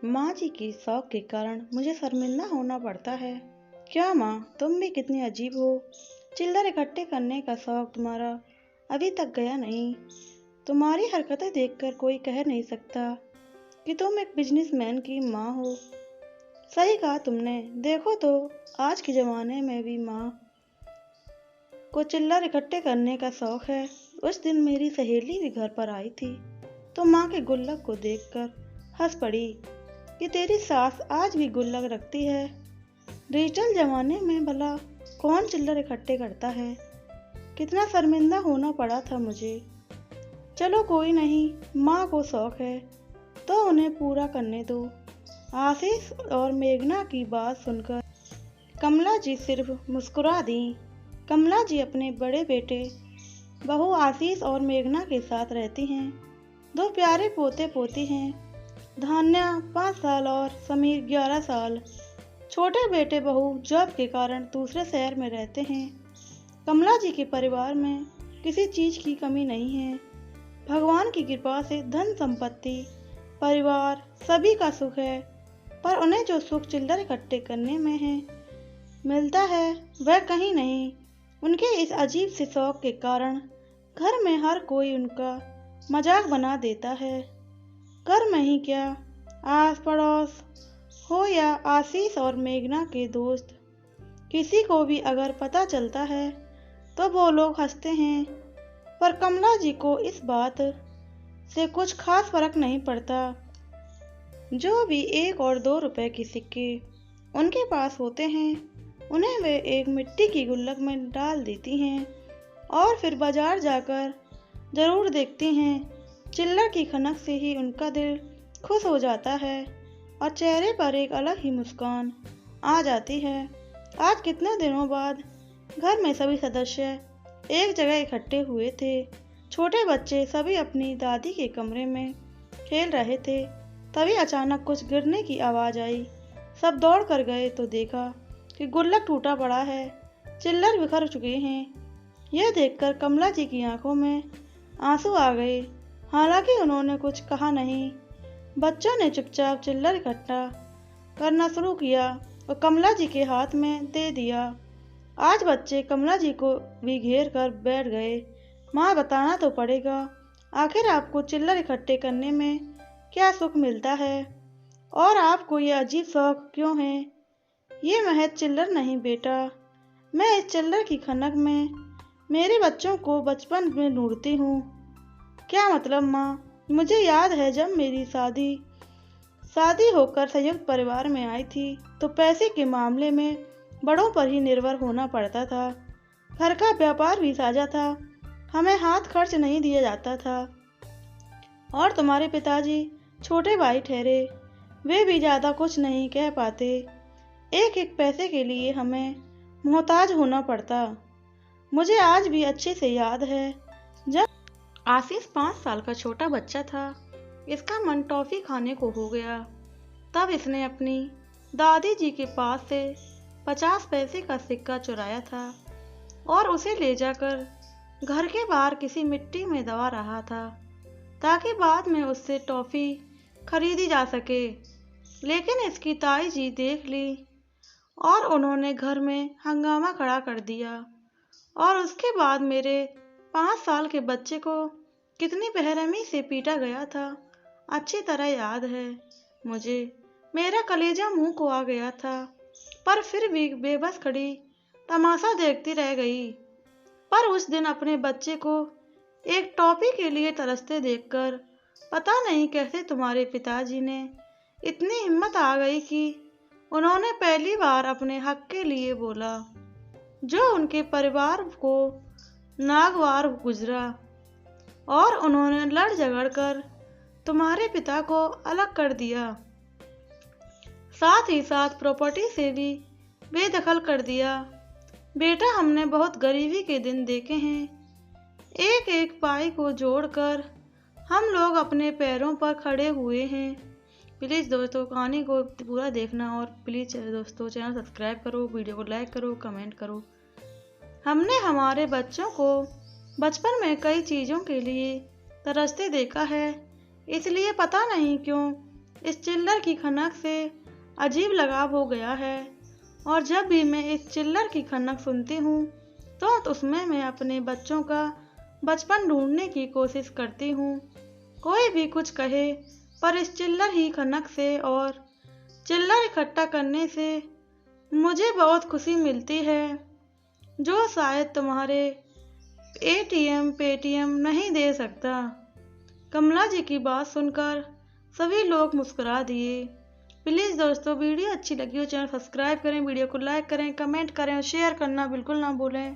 माँ जी की शौक के कारण मुझे शर्मिंदा होना पड़ता है। क्या माँ, तुम भी कितनी अजीब हो। चिल्लर इकट्ठे करने का शौक तुम्हारा अभी तक गया नहीं। तुम्हारी हरकतें देखकर कोई कह नहीं सकता कि तुम एक बिजनेसमैन की माँ हो। सही कहा तुमने। देखो तो, आज के ज़माने में भी माँ को चिल्लर इकट्ठे करने का शौक है। उस दिन मेरी सहेली भी घर पर आई थी तो माँ के गुल्लक को देखकर हंस पड़ी कि तेरी सास आज भी गुल्लक रखती है। डिजिटल जमाने में भला कौन चिल्लर इकट्ठे करता है। कितना शर्मिंदा होना पड़ा था मुझे। चलो कोई नहीं, माँ को शौक है तो उन्हें पूरा करने दो। आशीष और मेघना की बात सुनकर कमला जी सिर्फ मुस्कुरा दी। कमला जी अपने बड़े बेटे बहू आशीष और मेघना के साथ रहती हैं। दो प्यारे पोते पोती हैं, धान्या 5 साल और समीर 11 साल। छोटे बेटे बहू जॉब के कारण दूसरे शहर में रहते हैं। कमला जी के परिवार में किसी चीज की कमी नहीं है। भगवान की कृपा से धन संपत्ति, परिवार सभी का सुख है। पर उन्हें जो सुख चिल्लर इकट्ठे करने में है मिलता है, वह कहीं नहीं। उनके इस अजीब से शौक के कारण घर में हर कोई उनका मजाक बना देता है। घर में ही क्या, आस पड़ोस हो या आशीष और मेघना के दोस्त, किसी को भी अगर पता चलता है तो वो लोग हंसते हैं। पर कमला जी को इस बात से कुछ खास फर्क नहीं पड़ता। जो भी 1 और 2 रुपए के सिक्के उनके पास होते हैं उन्हें वे एक मिट्टी की गुल्लक में डाल देती हैं और फिर बाजार जाकर जरूर देखती हैं। चिल्लर की खनक से ही उनका दिल खुश हो जाता है और चेहरे पर एक अलग ही मुस्कान आ जाती है। आज कितने दिनों बाद घर में सभी सदस्य एक जगह इकट्ठे हुए थे। छोटे बच्चे सभी अपनी दादी के कमरे में खेल रहे थे। तभी अचानक कुछ गिरने की आवाज़ आई। सब दौड़ कर गए तो देखा कि गुल्लक टूटा पड़ा है, चिल्लर बिखर चुके हैं। यह देखकर कमला जी की आंखों में आंसू आ गए। हालांकि उन्होंने कुछ कहा नहीं। बच्चों ने चुपचाप चिल्लर इकट्ठा करना शुरू किया और कमला जी के हाथ में दे दिया। आज बच्चे कमला जी को भी घेर कर बैठ गए। माँ, बताना तो पड़ेगा, आखिर आपको चिल्लर इकट्ठे करने में क्या सुख मिलता है और आपको ये अजीब शौक क्यों है। ये महज चिल्लर नहीं बेटा, मैं इस चिल्लर की खनक में मेरे बच्चों को बचपन में ढूंढती हूँ। क्या मतलब माँ? मुझे याद है जब मेरी शादी होकर संयुक्त परिवार में आई थी तो पैसे के मामले में बड़ों पर ही निर्भर होना पड़ता था। घर का व्यापार भी साझा था, हमें हाथ खर्च नहीं दिया जाता था। और तुम्हारे पिताजी छोटे भाई ठहरे, वे भी ज़्यादा कुछ नहीं कह पाते। एक एक पैसे के लिए हमें मोहताज होना पड़ता। मुझे आज भी अच्छे से याद है जब आशीष 5 साल का छोटा बच्चा था, इसका मन टॉफी खाने को हो गया। तब इसने अपनी दादी जी के पास से 50 पैसे का सिक्का चुराया था और उसे ले जाकर घर के बाहर किसी मिट्टी में दबा रहा था ताकि बाद में उससे टॉफी खरीदी जा सके। लेकिन इसकी ताई जी देख ली और उन्होंने घर में हंगामा खड़ा कर दिया। और उसके बाद मेरे 5 साल के बच्चे को कितनी बेरहमी से पीटा गया था, अच्छी तरह याद है मुझे। मेरा कलेजा मुंह को आ गया था, पर फिर भी बेबस खड़ी तमाशा देखती रह गई। पर उस दिन अपने बच्चे को एक टॉफी के लिए तरसते देखकर पता नहीं कैसे तुम्हारे पिताजी ने इतनी हिम्मत आ गई कि उन्होंने पहली बार अपने हक के लिए बोला, जो उनके परिवार को नागवार गुजरा। और उन्होंने लड़ झगड़ कर तुम्हारे पिता को अलग कर दिया, साथ ही साथ प्रॉपर्टी से भी बेदखल कर दिया। बेटा, हमने बहुत गरीबी के दिन देखे हैं। एक एक पाई को जोड़कर हम लोग अपने पैरों पर खड़े हुए हैं। प्लीज़ दोस्तों, कहानी को पूरा देखना और प्लीज़ दोस्तों चैनल सब्सक्राइब करो, वीडियो को लाइक करो, कमेंट करो। हमने हमारे बच्चों को बचपन में कई चीज़ों के लिए तरसते देखा है, इसलिए पता नहीं क्यों इस चिल्लर की खनक से अजीब लगाव हो गया है और जब भी मैं इस चिल्लर की खनक सुनती हूँ तो उसमें मैं अपने बच्चों का बचपन ढूंढने की कोशिश करती हूँ। कोई भी कुछ कहे, पर इस चिल्लर ही खनक से और चिल्लर इकट्ठा करने से मुझे बहुत खुशी मिलती है, जो शायद तुम्हारे एटीएम पेटीएम नहीं दे सकता। कमला जी की बात सुनकर सभी लोग मुस्कुरा दिए। प्लीज़ दोस्तों, वीडियो अच्छी लगी हो चैनल सब्सक्राइब करें, वीडियो को लाइक करें, कमेंट करें और शेयर करना बिल्कुल ना भूलें।